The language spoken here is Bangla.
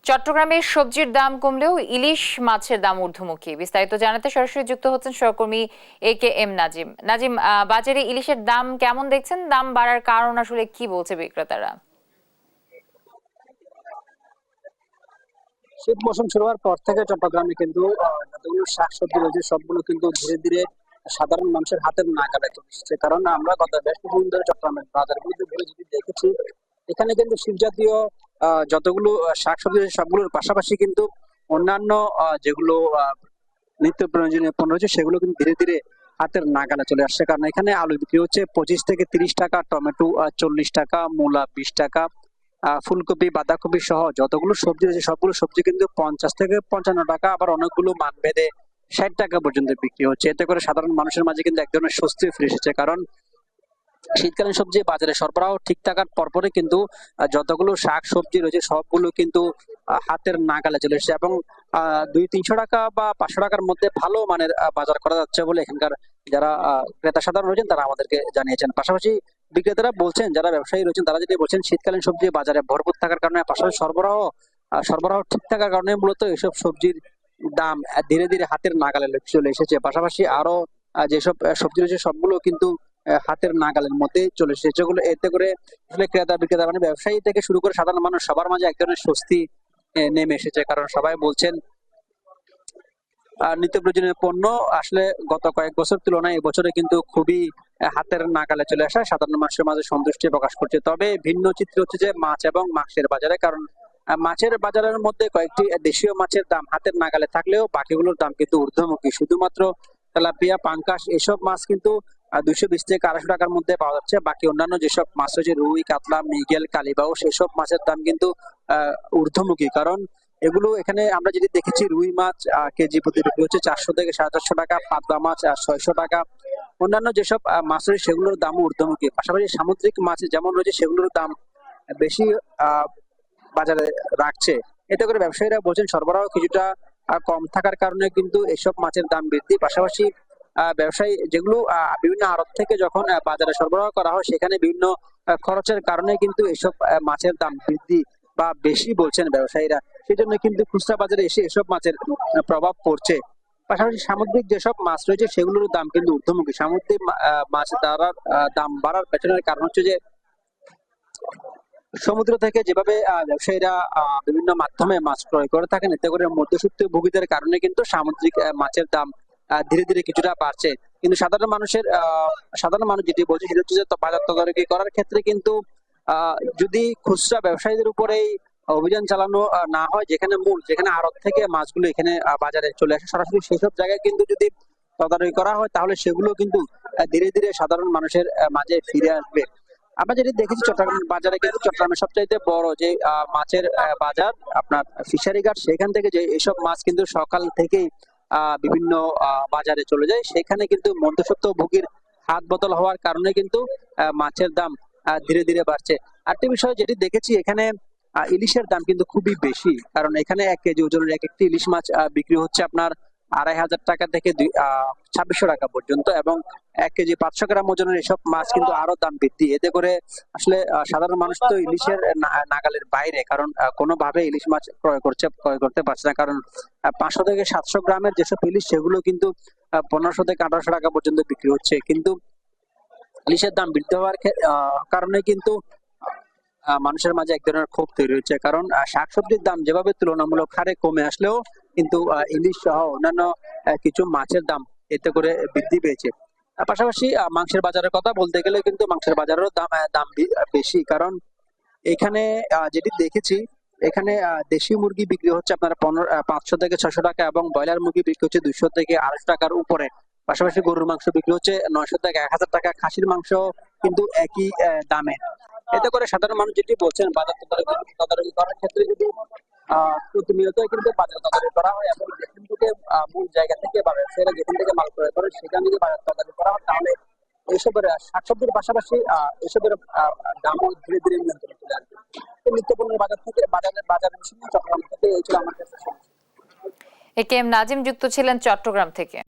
চট্টগ্রামের সবজির দাম কমলেও ইলিশ মাছের দাম ঊর্ধ্বমুখী। বিস্তারিত জানাতে সরাসরি যুক্ত হচ্ছেন সহকর্মী এম নাজিম। নাজিম, বাজারে ইলিশের দাম কেমন দেখছেন? দাম বাড়ার কারণ আসলে কি বলছে বিক্রেতারা? শীত মৌসুম শুরু হওয়ার পর থেকে চট্টগ্রামে কিন্তু যতগুলো শাকসবজি রয়েছে সবগুলো কিন্তু ধীরে ধীরে সাধারণ মানুষের হাতের নাগালে চলে এসেছে। কারণ আমরা গত বেশ কিছুদিন ধরে চট্টগ্রামের বাজারগুলোতে ঘুরে যদি দেখেছি, এখানে কিন্তু শীত জাতীয় যতগুলো শাকসবজি রয়েছে সবগুলোর পাশাপাশি কিন্তু অন্যান্য যেগুলো নিত্য প্রয়োজনীয় পণ্য রয়েছে সেগুলো কিন্তু ধীরে ধীরে হাতের নাগালে চলে আসছে। কারণ এখানে আলু বিক্রি হচ্ছে 25 থেকে 30 টাকা, টমেটো 40 টাকা, মূলা 20 টাকা, ফুলকপি, বাঁধাকপি সহ যতগুলো সবজি রয়েছে সবগুলো সবজি কিন্তু 50 থেকে 55 টাকা, আবার অনেকগুলো মানভেদে 60 টাকা পর্যন্ত বিক্রি হচ্ছে। এতে করে সাধারণ মানুষের মাঝে কিন্তু এক ধরনের স্বস্তি ফিরে এসেছে। কারণ শীতকালীন সবজি বাজারে সরবরাহ ঠিক থাকার পরপরই কিন্তু যতগুলো শাক সবজি রয়েছে সবগুলো কিন্তু হাতের নাগালে চলে এসেছে এবং 200-300 টাকা বা 500 টাকার মধ্যে ভালো মানের বাজার করা যাচ্ছে বলে এখানকার যারা ক্রেতা সাধারণ রয়েছেন তারা আমাদেরকে জানিয়েছেন। পাশাপাশি বিক্রেতারা বলছেন, যারা ব্যবসায়ী রয়েছেন তারা যেটি বলছেন, শীতকালীন সবজি বাজারে ভরপুর থাকার কারণে, পাশাপাশি সরবরাহ ঠিক থাকার কারণে মূলত এসব সবজির দাম ধীরে ধীরে হাতের নাগালে চলে এসেছে। পাশাপাশি আরো যেসব সবজি রয়েছে সবগুলো কিন্তু হাতের নাগালের মধ্যে চলে এসেছে। যেগুলো এতে করে আসলে ক্রেতা বিক্রেতা মানে ব্যবসায়ী থেকে শুরু করে সাধারণ মানুষ সবার মাঝে এক ধরনের স্বস্তি নেমে এসেছে। কারণ সবাই বলছেন নিত্য প্রয়োজনীয় পণ্য আসলে গত কয়েক বছর তুলনায় এবছরে কিন্তু খুবই হাতের নাগালে চলে আসা সাধারণ মানুষের মাঝে সন্তুষ্টি প্রকাশ করছে। তবে ভিন্ন চিত্র হচ্ছে যে মাছ এবং মাংসের বাজারে। কারণ মাছের বাজারের মধ্যে কয়েকটি দেশীয় মাছের দাম হাতের নাগালে থাকলেও বাকিগুলোর দাম কিন্তু ঊর্ধ্বমুখী। শুধুমাত্র তেলাপিয়া, পাঙ্কাশ এসব মাছ কিন্তু 220 থেকে 250 টাকার মধ্যে পাওয়া যাচ্ছে। বাকি অন্যান্য যেসব মাছ রয়েছে রুই, কাতলা, মৃগেল, কালীবাউস সেসব মাছের দাম কিন্তু ঊর্ধ্বমুখী। কারণ এগুলো এখানে আমরা যদি দেখেছি, রুই মাছ কেজি প্রতি বিক্রি হচ্ছে 400 থেকে 450 টাকা, পাবদা মাছ 600 টাকা। অন্যান্য যেসব মাছ রয়েছে সেগুলোর দামও ঊর্ধ্বমুখী। পাশাপাশি সামুদ্রিক মাছ যেমন রয়েছে সেগুলোর দাম বেশি বাজারে রাখছে। এতে করে ব্যবসায়ীরা বলছেন সরবরাহ কিছুটা কম থাকার কারণে কিন্তু এসব মাছের দাম বৃদ্ধি। পাশাপাশি ব্যবসায়ী যেগুলো বিভিন্ন আড়ত থেকে যখন বাজারে সরবরাহ করা হয় সেখানে বিভিন্ন খরচের কারণে কিন্তু এসব মাছের দাম বৃদ্ধি বা বেশি বলছেন ব্যবসায়ীরা। সেজন্য কিন্তু খুচরা বাজারে এসে এসব মাছের প্রভাব পড়ছে। পাশাপাশি সামুদ্রিক যেসব মাছ রয়েছে সেগুলোর দাম কিন্তু ঊর্ধ্বমুখী। সামুদ্রিক মাছ দ্বারা দাম বাড়ার পেছনের কারণ হচ্ছে যে সমুদ্র থেকে যেভাবে ব্যবসায়ীরা বিভিন্ন মাধ্যমে মাছ ক্রয় করে থাকেন, এতে করে মধ্যস্বত্ব ভোগীদের কারণে কিন্তু সামুদ্রিক মাছের দাম ধীরে ধীরে কিছুটা বাড়ছে। কিন্তু সাধারণ মানুষ যেটি বলছে সেটা হচ্ছে যে বাজার তদারকি করার ক্ষেত্রে কিন্তু যদি খুচরা ব্যবসায়ীদের উপরেই অভিযান চালানো না হয়, যেখানে আড়ত থেকে মাছগুলো এখানে বাজারে চলে আসে সরাসরি, সেসব জায়গায় কিন্তু যদি তদারকি করা হয় তাহলে সেগুলো কিন্তু ধীরে ধীরে সাধারণ মানুষের মাঝে ফিরে আসবে। আমরা যেটি দেখেছি চট্টগ্রাম বাজারে কিন্তু চট্টগ্রামের সবচাইতে বড় যে মাছের বাজার আপনার ফিশারি ঘাট, সেখান থেকে যে এইসব মাছ কিন্তু সকাল থেকেই বিভিন্ন বাজারে চলে যায়। সেখানে কিন্তু মধ্যস্বত্ব ভোগীর হাত বদল হওয়ার কারণে কিন্তু মাছের দাম ধীরে ধীরে বাড়ছে। আরেকটি বিষয় যেটি দেখেছি, এখানে ইলিশের দাম কিন্তু খুবই বেশি। কারণ এখানে 1 কেজি ওজনের এক একটি ইলিশ মাছ বিক্রি হচ্ছে আপনার 2500 টাকা থেকে 2600 টাকা পর্যন্ত, এবং 1 কেজি 500 গ্রাম ওজনের এসব মাছ কিন্তু আরো দাম বৃদ্ধি। এতে করে আসলে সাধারণ মানুষ তো ইলিশের নাগালের বাইরে। কারণ কোনোভাবে ইলিশ মাছ ক্রয় করতে পারছে না। কারণ 500 থেকে 700 গ্রামের যেসব ইলিশ সেগুলো কিন্তু 1500 থেকে 1800 টাকা পর্যন্ত বিক্রি হচ্ছে। কিন্তু ইলিশের দাম বৃদ্ধি হওয়ার কারণে কিন্তু মানুষের মাঝে এক ধরনের ক্ষোভ তৈরি হচ্ছে। কারণ শাকসবজির দাম যেভাবে তুলনামূলক হারে কমে আসলেও কিন্তু ইলিশ সহ অন্যান্য কিছু মাছের দাম এতে করে বৃদ্ধি পেয়েছে। পাশাপাশি মাংসের বাজারের কথা বলতে গেলে কিন্তু মাংসের বাজারেরও দাম বেশি। কারণ এখানে যেটি দেখেছি, এখানে দেশি মুরগি বিক্রি হচ্ছে আপনার 500 থেকে 600 টাকা, এবং ব্রয়লার মুরগি বিক্রি হচ্ছে 200 থেকে 250 টাকার উপরে। পাশাপাশি গরুর মাংস বিক্রি হচ্ছে 900 থেকে 1000 টাকা, খাসির মাংস কিন্তু একই দামে। এতে করে সাধারণ মানুষ যেটি বলছেন, বাজার তদারকি করার ক্ষেত্রে যদি প্রতিনিয়ত কিন্তু বাজার তদারকি করা হয় এবং যেখান থেকে মূল জায়গা থেকে বা ব্যবসায়ীরা যেখান থেকে মাল ক্রয় করে সেখান থেকে বাজার তদারকি করা হয়, তাহলে এসবের শাকসবজির পাশাপাশি এসবের দামও ধীরে ধীরে নিয়ন্ত্রণে চলে আসবে। তো নিত্যপণ্যের বাজার থেকে বাজারের বিষয়ে চট্টগ্রাম থেকে এই ছিল আমার কাছে। এম নাজিম যুক্ত ছিলেন চট্টগ্রাম থেকে।